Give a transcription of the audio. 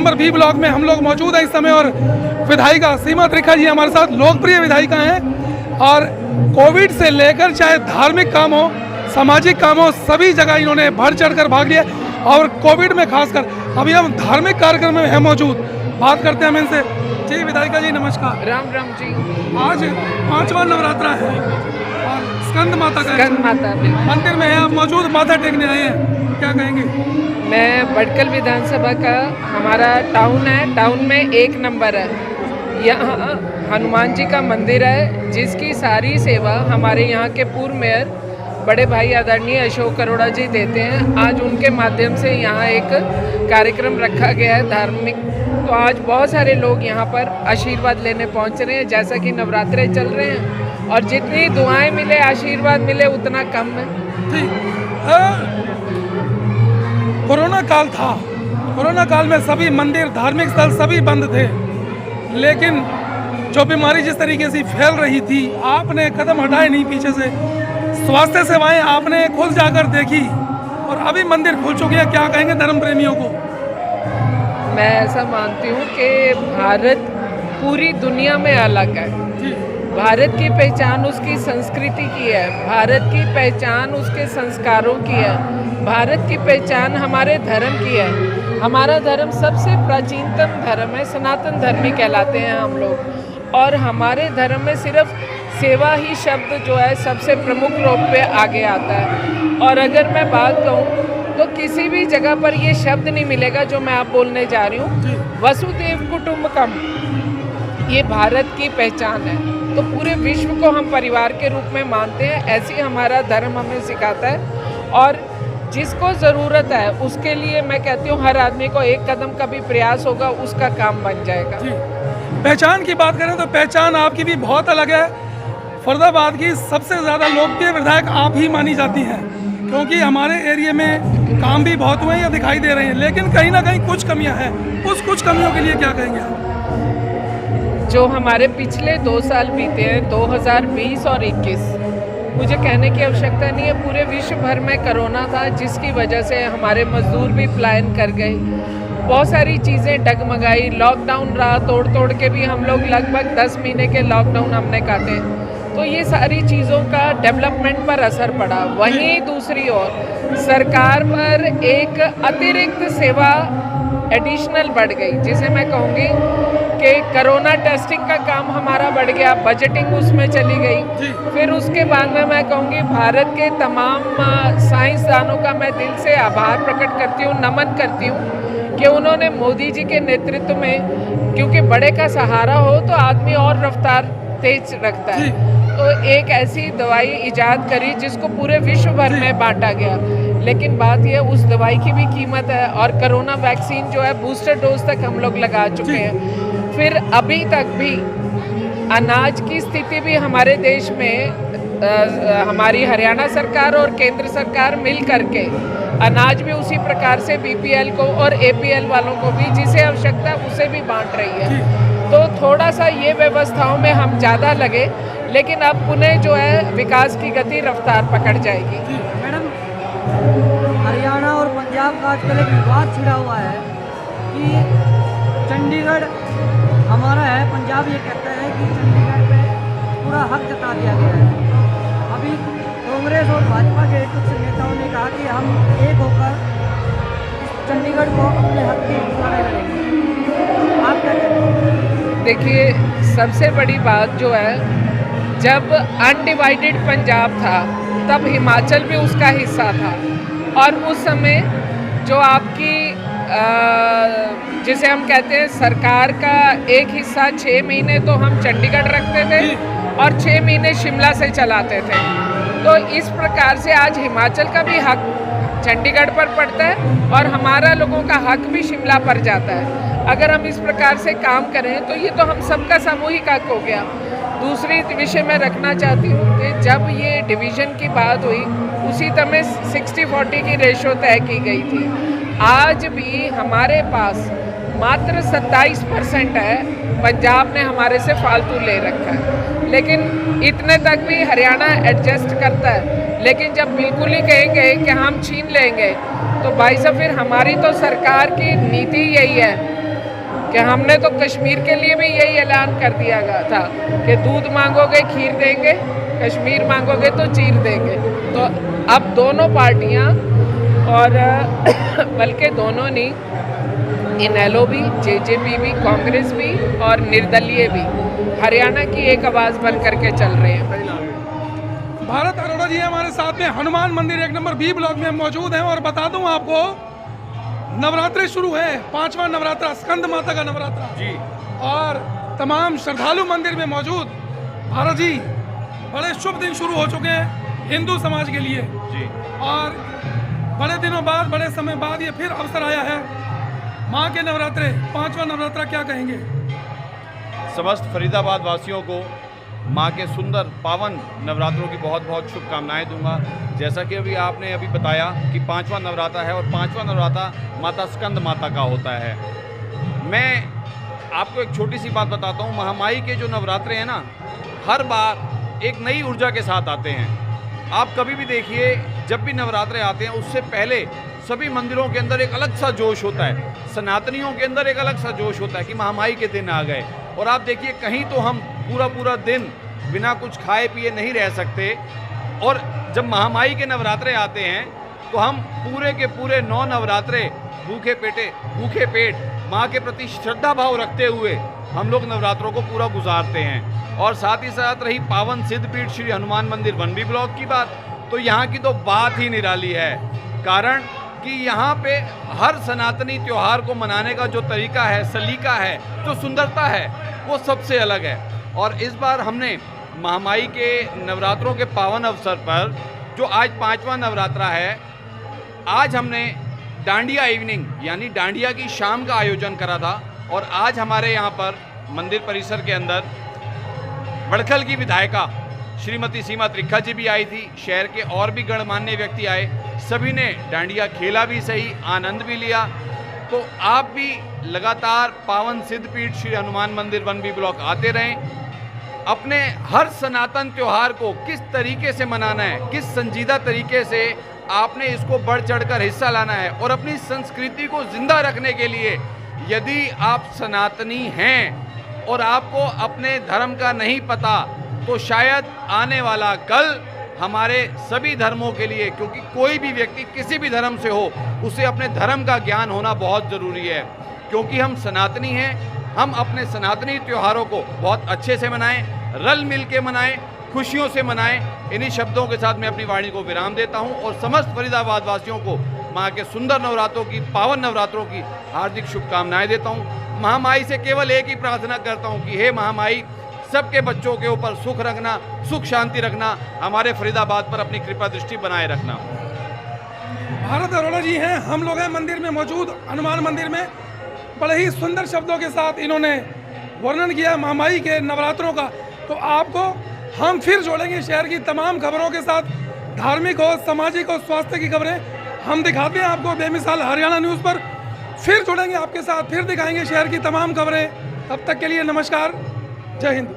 Number B block में हम लोग मौजूद हैं इस समय और विधायिका सीमा त्रिखा जी हमारे साथ लोकप्रिय विधायिका हैं और कोविड से लेकर चाहे धार्मिक काम हो, सामाजिक काम हो, सभी जगह इन्होंने बढ़ चढ़कर भाग लिया और कोविड में खासकर अभी हम धार्मिक कार्यक्रम में हैं मौजूद। बात करते हैं हम इनसे। जी विधायिका जी नमस्कार। राम राम जी। आज 5वां नवरात्रा है और स्कंद माता का स्कंद माता मंदिर में है आप मौजूद, माथा टेकने आए हैं, क्या कहेंगे? मैं बडकल विधानसभा का हमारा टाउन है, टाउन में 1 नंबर है। यहाँ हनुमान जी का मंदिर है जिसकी सारी सेवा हमारे यहाँ के पूर्व मेयर बड़े भाई आदरणीय अशोक अरोड़ा जी देते हैं। आज उनके माध्यम से यहाँ एक कार्यक्रम रखा गया है धार्मिक, तो आज बहुत सारे लोग यहाँ पर आशीर्वाद लेने पहुँच रहे हैं। जैसा कि नवरात्रे चल रहे हैं और जितनी दुआएं मिले, आशीर्वाद मिले उतना कम है। कोरोना काल था, कोरोना काल में सभी मंदिर धार्मिक स्थल सभी बंद थे, लेकिन जो बीमारी जिस तरीके से फैल रही थी आपने कदम हटाए नहीं पीछे से। स्वास्थ्य सेवाएं आपने खुद जाकर देखी और अभी मंदिर खुल चुके हैं, क्या कहेंगे धर्म प्रेमियों को? मैं ऐसा मानती हूँ कि भारत पूरी दुनिया में अलग है। भारत की पहचान उसकी संस्कृति की है, भारत की पहचान उसके संस्कारों की है, भारत की पहचान हमारे धर्म की है। हमारा धर्म सबसे प्राचीनतम धर्म है, सनातन धर्मी कहलाते हैं हम लोग। और हमारे धर्म में सिर्फ सेवा ही शब्द जो है सबसे प्रमुख रूप पे आगे आता है। और अगर मैं बात कहूँ तो किसी भी जगह पर ये शब्द नहीं मिलेगा जो मैं आप बोलने जा रही हूँ। वसुदेव कुटुंबकम, ये भारत की पहचान है। तो पूरे विश्व को हम परिवार के रूप में मानते हैं, ऐसी हमारा धर्म हमें सिखाता है। और जिसको ज़रूरत है उसके लिए मैं कहती हूँ हर आदमी को एक कदम का भी प्रयास होगा, उसका काम बन जाएगा। पहचान की बात करें तो पहचान आपकी भी बहुत अलग है। फरीदाबाद की सबसे ज़्यादा लोकप्रिय विधायक आप ही मानी जाती हैं, क्योंकि हमारे एरिया में काम भी बहुत हुए हैं या दिखाई दे रहे हैं, लेकिन कहीं ना कहीं कुछ कमियां हैं। उस कुछ कमियों के लिए क्या कहेंगे आप? जो हमारे पिछले 2 साल बीते हैं, 2020 और 21, मुझे कहने की आवश्यकता नहीं है, पूरे विश्व भर में कोरोना था जिसकी वजह से हमारे मजदूर भी पलायन कर गए, बहुत सारी चीज़ें डगमगाई, लॉकडाउन रहा, तोड़ के भी हम लोग लगभग 10 महीने के लॉकडाउन हमने काटे। तो ये सारी चीज़ों का डेवलपमेंट पर असर पड़ा। वहीं दूसरी ओर सरकार पर एक अतिरिक्त सेवा एडिशनल बढ़ गई, जिसे मैं कहूँगी कि कोरोना टेस्टिंग का काम हमारा बढ़ गया, बजटिंग उसमें चली गई। फिर उसके बाद में मैं कहूँगी भारत के तमाम साइंसदानों का मैं दिल से आभार प्रकट करती हूँ, नमन करती हूँ कि उन्होंने मोदी जी के नेतृत्व में, क्योंकि बड़े का सहारा हो तो आदमी और रफ्तार तेज रखता है, तो एक ऐसी दवाई इजाद करी जिसको पूरे विश्व भर में बांटा गया। लेकिन बात यह उस दवाई की भी कीमत है और कोरोना वैक्सीन जो है बूस्टर डोज तक हम लोग लगा चुके हैं। फिर अभी तक भी अनाज की स्थिति भी हमारे देश में हमारी हरियाणा सरकार और केंद्र सरकार मिल करके अनाज भी उसी प्रकार से बीपीएल को और एपीएल वालों को भी जिसे आवश्यकता उसे भी बांट रही है। तो थोड़ा सा ये व्यवस्थाओं में हम ज़्यादा लगे, लेकिन अब पुनः जो है विकास की गति रफ्तार पकड़ जाएगी। मैडम, हरियाणा और पंजाब का आजकल एक विवाद छिड़ा हुआ है कि चंडीगढ़ हमारा है, पंजाब ये कहता है कि चंडीगढ़ पे पूरा हक जता दिया गया है। अभी कांग्रेस और भाजपा के कुछ नेताओं ने कहा कि हम एक होकर चंडीगढ़ को अपने हक की लड़ाई लड़ेंगे। आप क्या कहते हैं? देखिए, सबसे बड़ी बात जो है, जब अनडिवाइडेड पंजाब था तब हिमाचल भी उसका हिस्सा था और उस समय जो आपकी जिसे हम कहते हैं सरकार का एक हिस्सा 6 महीने तो हम चंडीगढ़ रखते थे और 6 महीने शिमला से चलाते थे। तो इस प्रकार से आज हिमाचल का भी हक चंडीगढ़ पर पड़ता है और हमारा लोगों का हक भी शिमला पर जाता है। अगर हम इस प्रकार से काम करें तो ये तो हम सबका सामूहिक हक हो गया। दूसरी विषय मैं रखना चाहती हूँ कि जब ये डिवीज़न की बात हुई उसी समय 60-40 की रेशो तय की गई थी। आज भी हमारे पास मात्र 27% है, पंजाब ने हमारे से फालतू ले रखा है, लेकिन इतने तक भी हरियाणा एडजस्ट करता है। लेकिन जब बिल्कुल ही कहेंगे कि हम छीन लेंगे तो भाई साहब फिर हमारी तो सरकार की नीति यही है कि हमने तो कश्मीर के लिए भी यही ऐलान कर दिया गया था कि दूध मांगोगे खीर देंगे, कश्मीर मांगोगे तो चीर देंगे। तो अब दोनों पार्टियां और बल्कि दोनों ने इनेलो भी, जेजेपी भी, कांग्रेस भी और निर्दलीय भी हरियाणा की एक आवाज़ बन करके चल रहे हैं। भारत अरोड़ा जी हमारे साथ में हनुमान मंदिर 1 नंबर बी ब्लॉक में मौजूद हैं। और बता दूं आपको, नवरात्रि शुरू है, 5वां नवरात्रा, स्कंद माता का नवरात्रा जी। और तमाम श्रद्धालु मंदिर में मौजूद। भारत जी, बड़े शुभ दिन शुरू हो चुके हैं हिंदू समाज के लिए जी। और बड़े दिनों बाद, बड़े समय बाद ये फिर अवसर आया है माँ के नवरात्रे, 5वां नवरात्रा, क्या कहेंगे? समस्त फरीदाबाद वासियों को माँ के सुंदर पावन नवरात्रों की बहुत बहुत शुभकामनाएं दूंगा। जैसा कि आपने बताया कि 5वां नवरात्रा है और 5वां नवरात्रा माता स्कंद माता का होता है। मैं आपको एक छोटी सी बात बताता हूँ। महामाई के जो नवरात्रे हैं ना, हर बार एक नई ऊर्जा के साथ आते हैं। आप कभी भी देखिए, जब भी नवरात्रे आते हैं उससे पहले सभी मंदिरों के अंदर एक अलग सा जोश होता है, सनातनियों के अंदर एक अलग सा जोश होता है कि महामाई के दिन आ गए। और आप देखिए, कहीं तो हम पूरा दिन बिना कुछ खाए पिए नहीं रह सकते, और जब महामाई के नवरात्रे आते हैं तो हम पूरे के पूरे 9 नवरात्रे भूखे पेट माँ के प्रति श्रद्धा भाव रखते हुए हम लोग नवरात्रों को पूरा गुजारते हैं। और साथ ही साथ रही पावन सिद्धपीठ श्री हनुमान मंदिर 1 बी ब्लॉक की बात, तो यहाँ की तो बात ही निराली है। कारण कि यहाँ पे हर सनातनी त्यौहार को मनाने का जो तरीका है, सलीका है, जो सुंदरता है, वो सबसे अलग है। और इस बार हमने महामाई के नवरात्रों के पावन अवसर पर, जो आज 5वां नवरात्रा है, आज हमने डांडिया इवनिंग यानी डांडिया की शाम का आयोजन करा था। और आज हमारे यहाँ पर मंदिर परिसर के अंदर बड़खल की विधायिका श्रीमती सीमा त्रिखा जी भी आई थी, शहर के और भी गणमान्य व्यक्ति आए, सभी ने डांडिया खेला भी सही, आनंद भी लिया। तो आप भी लगातार पावन सिद्धपीठ श्री हनुमान मंदिर 1 बी ब्लॉक आते रहें। अपने हर सनातन त्यौहार को किस तरीके से मनाना है, किस संजीदा तरीके से आपने इसको बढ़ चढ़कर हिस्सा लाना है, और अपनी संस्कृति को जिंदा रखने के लिए यदि आप सनातनी हैं और आपको अपने धर्म का नहीं पता, तो शायद आने वाला कल हमारे सभी धर्मों के लिए, क्योंकि कोई भी व्यक्ति किसी भी धर्म से हो, उसे अपने धर्म का ज्ञान होना बहुत ज़रूरी है। क्योंकि हम सनातनी हैं, हम अपने सनातनी त्योहारों को बहुत अच्छे से मनाएं, रल मिल के मनाएं, खुशियों से मनाएं। इन्हीं शब्दों के साथ मैं अपनी वाणी को विराम देता हूं और समस्त फरीदाबाद वासियों को माँ के सुंदर नवरात्रों की, पावन नवरात्रों की हार्दिक शुभकामनाएं देता हूं। महामाई से केवल एक ही प्रार्थना करता हूं कि हे महामाई, सबके बच्चों के ऊपर सुख रखना, सुख शांति रखना, हमारे फरीदाबाद पर अपनी कृपा दृष्टि बनाए रखना। भारत अरोड़ा जी हैं, हम लोग हैं मंदिर में मौजूद, हनुमान मंदिर में। बड़े ही सुंदर शब्दों के साथ इन्होंने वर्णन किया महामाई के नवरात्रों का। तो आपको हम फिर जोड़ेंगे शहर की तमाम खबरों के साथ, धार्मिक हो, सामाजिक हो, स्वास्थ्य की खबरें हम दिखाते हैं आपको बेमिसाल हरियाणा न्यूज़ पर। फिर जुड़ेंगे आपके साथ, फिर दिखाएंगे शहर की तमाम खबरें। तब तक के लिए नमस्कार, जय हिंद।